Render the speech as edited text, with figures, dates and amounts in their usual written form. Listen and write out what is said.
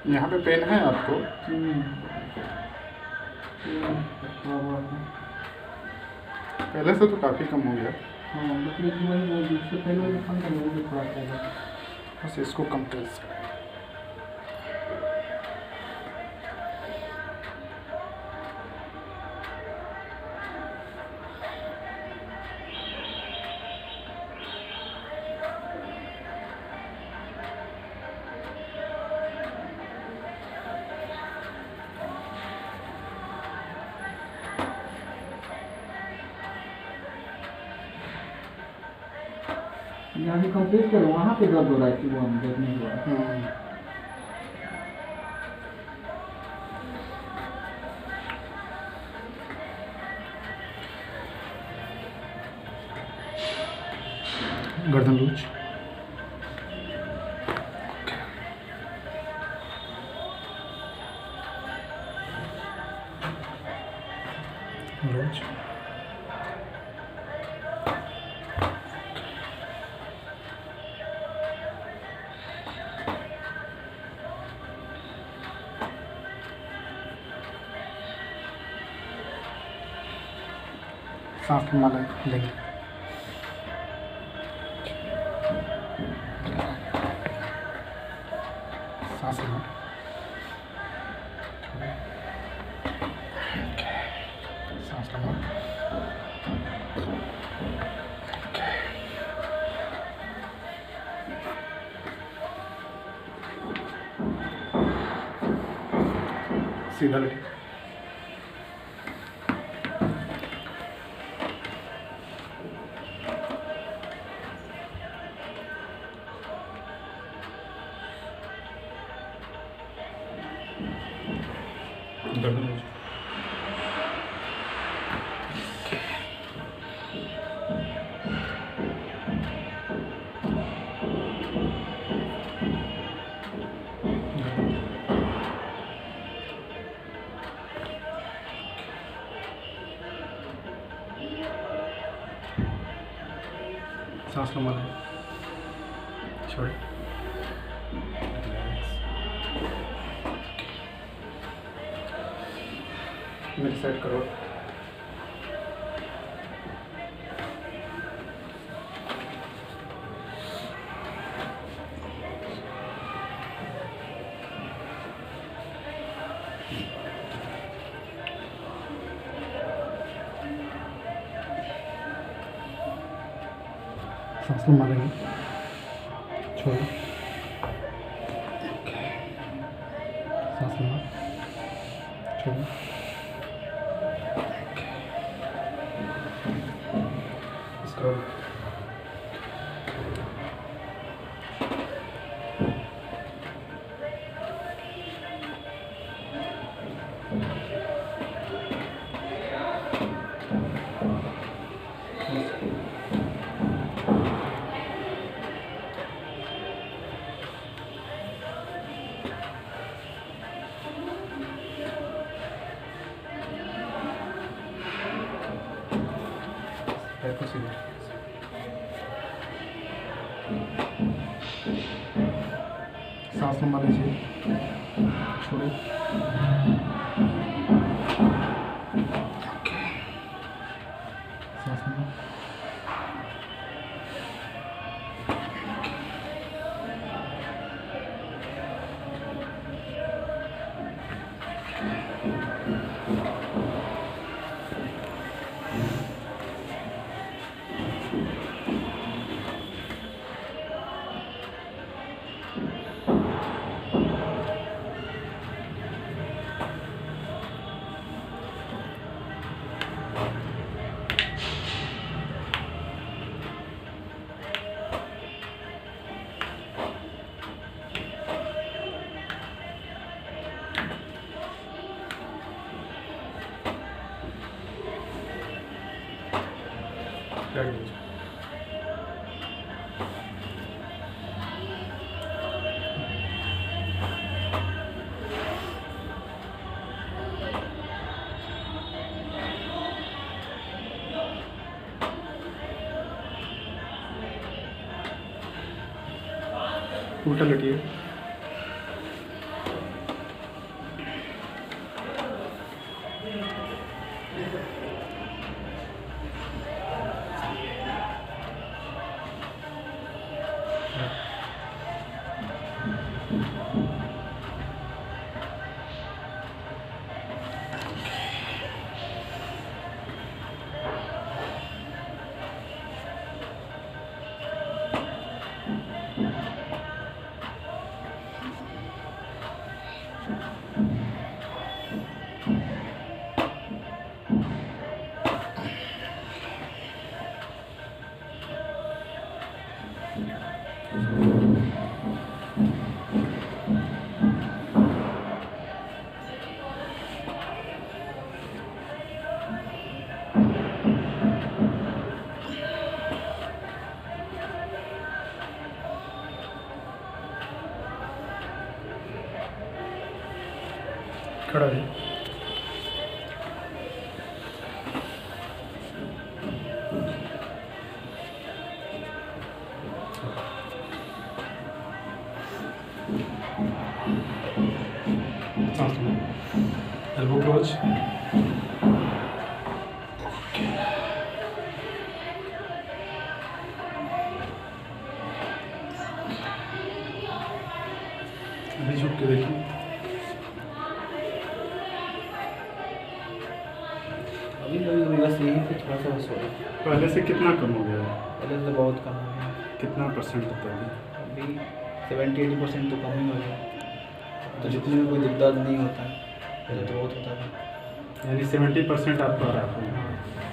यहाँ पे पेन है आपको? पहले से तो काफ़ी कम हो गया। हाँ लेकिन वही वो जिससे पहले वो कम था वो भी थोड़ा सा बस इसको कम प्रेस करें। यहाँ भी कंप्लीट करो, वहाँ पे दर्द हो रहा है कि वो हम देखने के बाद। गर्दन लूज। लूज। सांस माला लेंगे। सांस लें। सांस लें। सीधा लेटे। गर्दन लूज। सांस लो माला छोड़े। मेरी साइड करो। सांस लो मारेंगे छोड़ो। सांस लो छोड़ो। इसको सीधे। सांस लंबा लीजिए छोड़िए। सांस लंबा। कर लीजिए। उल्टा लटिए। खड़ा है। सांस लो, एल्बो क्लोज। अभी झुक के देखिए। अभी कभी बस यहीं पे थोड़ा सा बस हो रहा है। पहले से कितना कम हो गया है? पहले से बहुत कम हो गया। कितना परसेंट होता है? अभी 70-80% तो कम ही हो गया। तो झुकने में कोई दिक्कत नहीं होता है, पहले तो बहुत होता था। यानी 70% आपको आ रहा है।